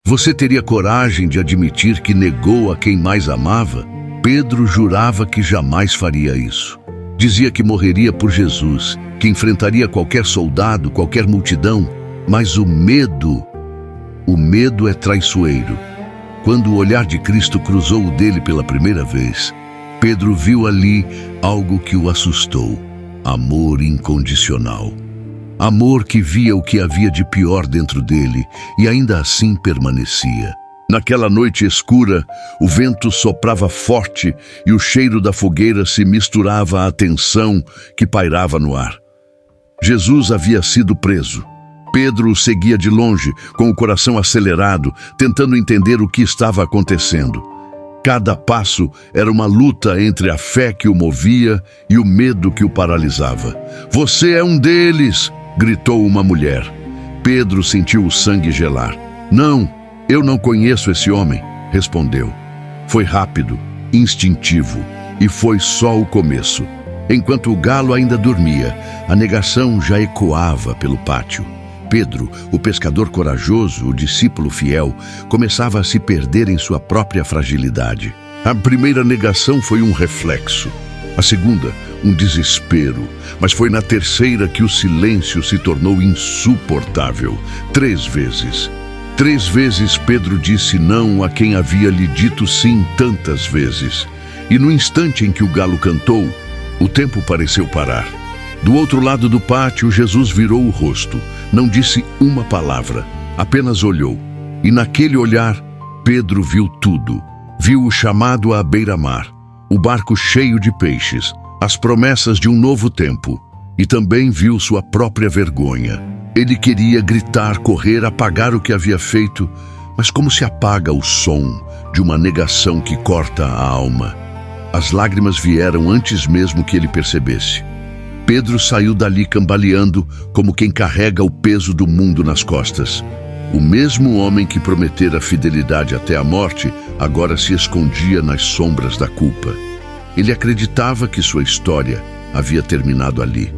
Você teria coragem de admitir que negou a quem mais amava? Pedro jurava que jamais faria isso. Dizia que morreria por Jesus, que enfrentaria qualquer soldado, qualquer multidão, mas o medo é traiçoeiro. Quando o olhar de Cristo cruzou o dele pela primeira vez, Pedro viu ali algo que o assustou: amor incondicional. Amor que via o que havia de pior dentro dele e ainda assim permanecia. Naquela noite escura, o vento soprava forte e o cheiro da fogueira se misturava à tensão que pairava no ar. Jesus havia sido preso. Pedro o seguia de longe, com o coração acelerado, tentando entender o que estava acontecendo. Cada passo era uma luta entre a fé que o movia e o medo que o paralisava. "Você é um deles!" gritou uma mulher. Pedro sentiu o sangue gelar. "Não, eu não conheço esse homem", respondeu. Foi rápido, instintivo, e foi só o começo. Enquanto o galo ainda dormia, a negação já ecoava pelo pátio. Pedro, o pescador corajoso, o discípulo fiel, começava a se perder em sua própria fragilidade. A primeira negação foi um reflexo. A segunda, um desespero. Mas foi na terceira que o silêncio se tornou insuportável. 3 vezes. 3 vezes Pedro disse não a quem havia lhe dito sim tantas vezes. E no instante em que o galo cantou, o tempo pareceu parar. Do outro lado do pátio, Jesus virou o rosto. Não disse uma palavra, apenas olhou. E naquele olhar, Pedro viu tudo. Viu o chamado à beira-mar, o barco cheio de peixes, as promessas de um novo tempo. E também viu sua própria vergonha. Ele queria gritar, correr, apagar o que havia feito, mas como se apaga o som de uma negação que corta a alma? As lágrimas vieram antes mesmo que ele percebesse. Pedro saiu dali cambaleando, como quem carrega o peso do mundo nas costas. O mesmo homem que prometera fidelidade até a morte, agora se escondia nas sombras da culpa. Ele acreditava que sua história havia terminado ali,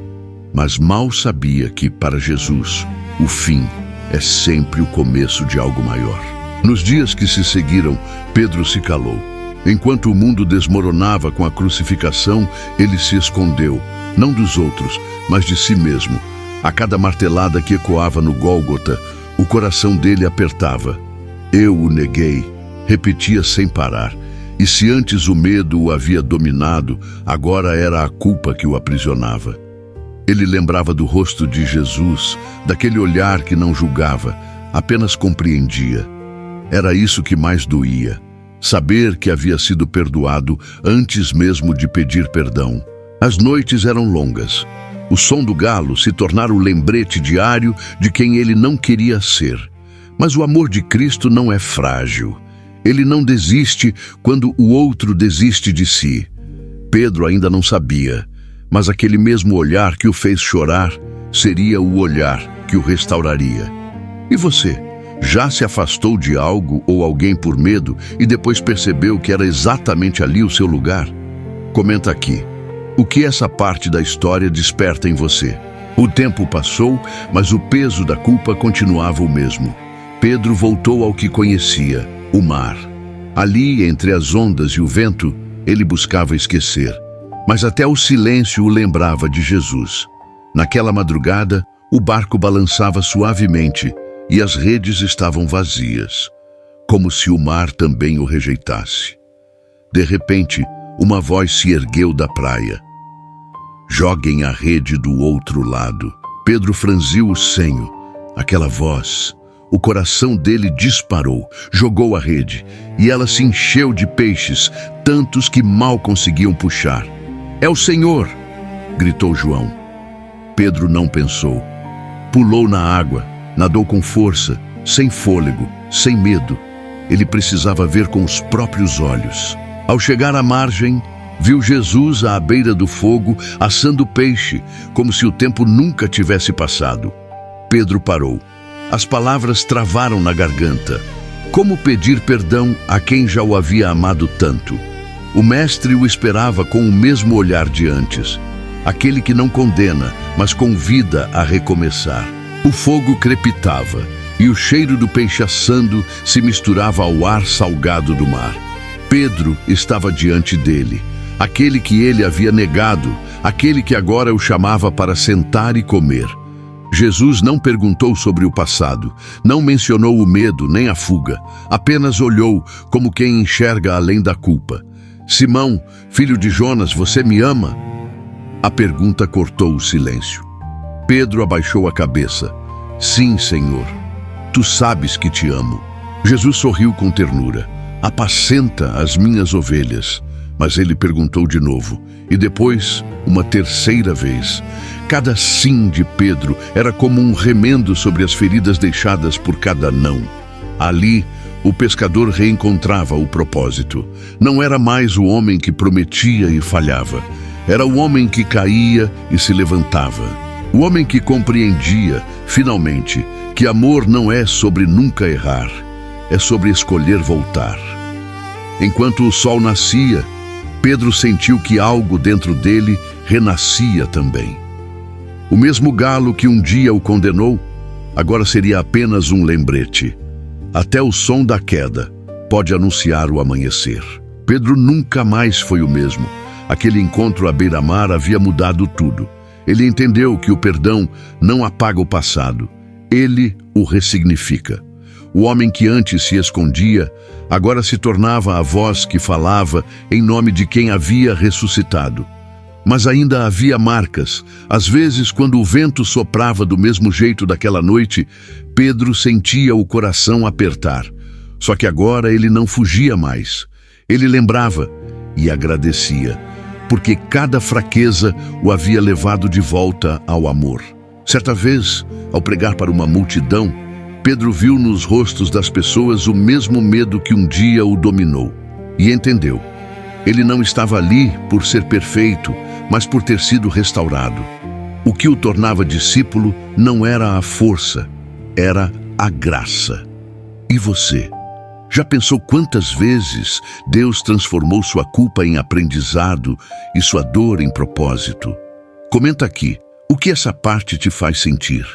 mas mal sabia que, para Jesus, o fim é sempre o começo de algo maior. Nos dias que se seguiram, Pedro se calou. Enquanto o mundo desmoronava com a crucificação, ele se escondeu, não dos outros, mas de si mesmo. A cada martelada que ecoava no Gólgota, o coração dele apertava. "Eu o neguei", repetia sem parar. E se antes o medo o havia dominado, agora era a culpa que o aprisionava. Ele lembrava do rosto de Jesus, daquele olhar que não julgava, apenas compreendia. Era isso que mais doía. Saber que havia sido perdoado antes mesmo de pedir perdão. As noites eram longas. O som do galo se tornara o lembrete diário de quem ele não queria ser. Mas o amor de Cristo não é frágil. Ele não desiste quando o outro desiste de si. Pedro ainda não sabia, mas aquele mesmo olhar que o fez chorar seria o olhar que o restauraria. E você? Já se afastou de algo ou alguém por medo e depois percebeu que era exatamente ali o seu lugar? Comenta aqui. O que essa parte da história desperta em você? O tempo passou, mas o peso da culpa continuava o mesmo. Pedro voltou ao que conhecia, o mar. Ali, entre as ondas e o vento, ele buscava esquecer. Mas até o silêncio o lembrava de Jesus. Naquela madrugada, o barco balançava suavemente e as redes estavam vazias, como se o mar também o rejeitasse. De repente, uma voz se ergueu da praia. "Joguem a rede do outro lado." Pedro franziu o senho. Aquela voz, o coração dele disparou, jogou a rede, e ela se encheu de peixes, tantos que mal conseguiam puxar. "É o Senhor!" gritou João. Pedro não pensou. Pulou na água, nadou com força, sem fôlego, sem medo. Ele precisava ver com os próprios olhos. Ao chegar à margem, viu Jesus à beira do fogo, assando peixe, como se o tempo nunca tivesse passado. Pedro parou. As palavras travaram na garganta. Como pedir perdão a quem já o havia amado tanto? O mestre o esperava com o mesmo olhar de antes. Aquele que não condena, mas convida a recomeçar. O fogo crepitava, e o cheiro do peixe assando se misturava ao ar salgado do mar. Pedro estava diante dele, aquele que ele havia negado, aquele que agora o chamava para sentar e comer. Jesus não perguntou sobre o passado, não mencionou o medo nem a fuga, apenas olhou como quem enxerga além da culpa. Simão, filho de Jonas, você me ama? A pergunta cortou o silêncio. Pedro abaixou a cabeça. Sim, Senhor, tu sabes que te amo. Jesus sorriu com ternura. Apacenta as minhas ovelhas. Mas ele perguntou de novo, e depois, uma terceira vez. Cada sim de Pedro era como um remendo sobre as feridas deixadas por cada não. Ali, o pescador reencontrava o propósito. Não era mais o homem que prometia e falhava. Era o homem que caía e se levantava. O homem que compreendia, finalmente, que amor não é sobre nunca errar, é sobre escolher voltar. Enquanto o sol nascia, Pedro sentiu que algo dentro dele renascia também. O mesmo galo que um dia o condenou, agora seria apenas um lembrete. Até o som da queda pode anunciar o amanhecer. Pedro nunca mais foi o mesmo. Aquele encontro à beira-mar havia mudado tudo. Ele entendeu que o perdão não apaga o passado, ele o ressignifica. O homem que antes se escondia, agora se tornava a voz que falava em nome de quem havia ressuscitado. Mas ainda havia marcas. Às vezes, quando o vento soprava do mesmo jeito daquela noite, Pedro sentia o coração apertar. Só que agora ele não fugia mais. Ele lembrava e agradecia, porque cada fraqueza o havia levado de volta ao amor. Certa vez, ao pregar para uma multidão, Pedro viu nos rostos das pessoas o mesmo medo que um dia o dominou. E entendeu. Ele não estava ali por ser perfeito, mas por ter sido restaurado. O que o tornava discípulo não era a força, era a graça. E você? Já pensou quantas vezes Deus transformou sua culpa em aprendizado e sua dor em propósito? Comenta aqui, o que essa parte te faz sentir?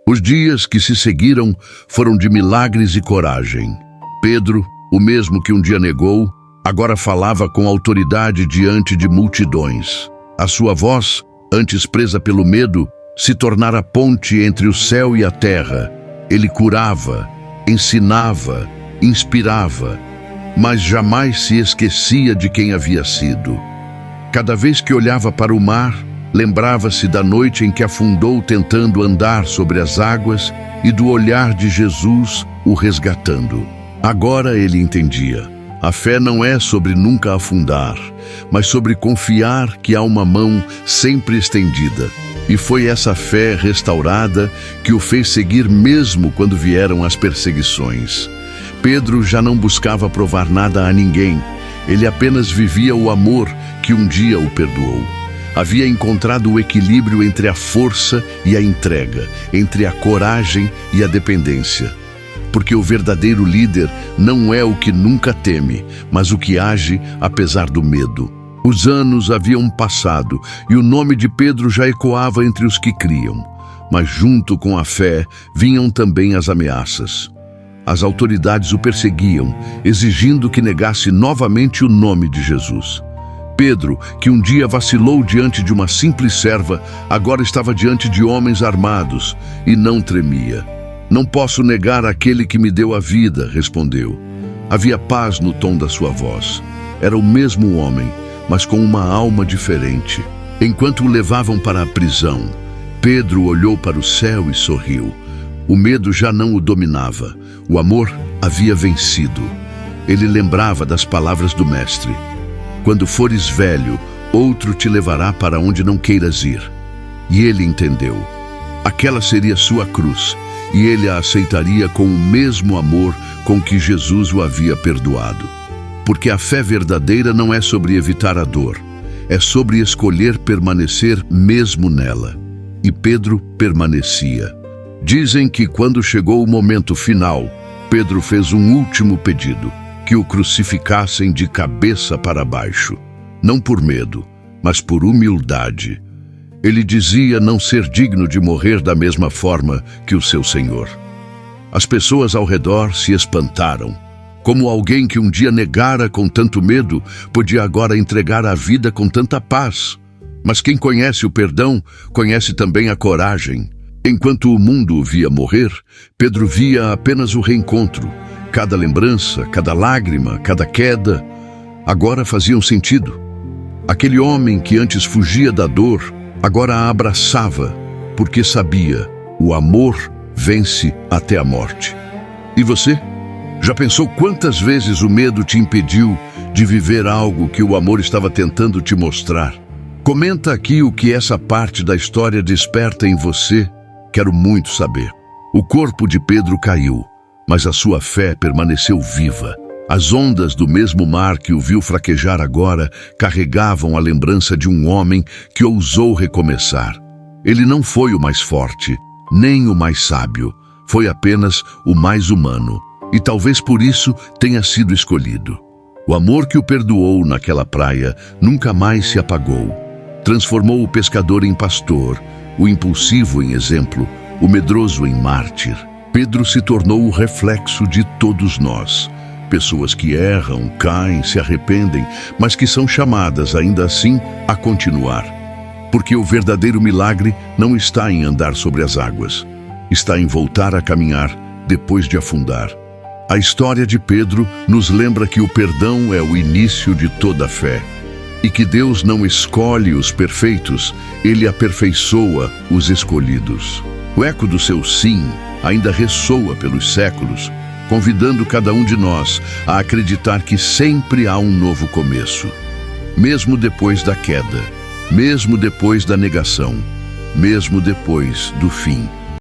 Os dias que se seguiram foram de milagres e coragem. Pedro, o mesmo que um dia negou, agora falava com autoridade diante de multidões. A sua voz, antes presa pelo medo, se tornara ponte entre o céu e a terra. Ele curava, ensinava, inspirava, mas jamais se esquecia de quem havia sido. Cada vez que olhava para o mar, lembrava-se da noite em que afundou tentando andar sobre as águas e do olhar de Jesus o resgatando. Agora ele entendia. A fé não é sobre nunca afundar, mas sobre confiar que há uma mão sempre estendida. E foi essa fé restaurada que o fez seguir mesmo quando vieram as perseguições. Pedro já não buscava provar nada a ninguém. Ele apenas vivia o amor que um dia o perdoou. Havia encontrado o equilíbrio entre a força e a entrega, entre a coragem e a dependência. Porque o verdadeiro líder não é o que nunca teme, mas o que age apesar do medo. Os anos haviam passado e o nome de Pedro já ecoava entre os que criam. Mas junto com a fé vinham também as ameaças. As autoridades o perseguiam, exigindo que negasse novamente o nome de Jesus. Pedro, que um dia vacilou diante de uma simples serva, agora estava diante de homens armados e não tremia. Não posso negar aquele que me deu a vida, respondeu. Havia paz no tom da sua voz. Era o mesmo homem, mas com uma alma diferente. Enquanto o levavam para a prisão, Pedro olhou para o céu e sorriu. O medo já não o dominava. O amor havia vencido. Ele lembrava das palavras do Mestre. Quando fores velho, outro te levará para onde não queiras ir. E ele entendeu. Aquela seria sua cruz, e ele a aceitaria com o mesmo amor com que Jesus o havia perdoado. Porque a fé verdadeira não é sobre evitar a dor, é sobre escolher permanecer mesmo nela. E Pedro permanecia. Dizem que quando chegou o momento final, Pedro fez um último pedido, que o crucificassem de cabeça para baixo. Não por medo, mas por humildade. Ele dizia não ser digno de morrer da mesma forma que o seu Senhor. As pessoas ao redor se espantaram. Como alguém que um dia negara com tanto medo, podia agora entregar a vida com tanta paz. Mas quem conhece o perdão, conhece também a coragem. Enquanto o mundo o via morrer, Pedro via apenas o reencontro. Cada lembrança, cada lágrima, cada queda, agora faziam sentido. Aquele homem que antes fugia da dor, agora a abraçava, porque sabia, o amor vence até a morte. E você? Já pensou quantas vezes o medo te impediu de viver algo que o amor estava tentando te mostrar? Comenta aqui o que essa parte da história desperta em você. Quero muito saber. O corpo de Pedro caiu, mas a sua fé permaneceu viva. As ondas do mesmo mar que o viu fraquejar agora carregavam a lembrança de um homem que ousou recomeçar. Ele não foi o mais forte, nem o mais sábio. Foi apenas o mais humano. E talvez por isso tenha sido escolhido. O amor que o perdoou naquela praia nunca mais se apagou. Transformou o pescador em pastor, o impulsivo em exemplo, o medroso em mártir. Pedro se tornou o reflexo de todos nós. Pessoas que erram, caem, se arrependem, mas que são chamadas ainda assim a continuar. Porque o verdadeiro milagre não está em andar sobre as águas. Está em voltar a caminhar depois de afundar. A história de Pedro nos lembra que o perdão é o início de toda a fé. E que Deus não escolhe os perfeitos, Ele aperfeiçoa os escolhidos. O eco do seu sim ainda ressoa pelos séculos, convidando cada um de nós a acreditar que sempre há um novo começo. Mesmo depois da queda, mesmo depois da negação, mesmo depois do fim.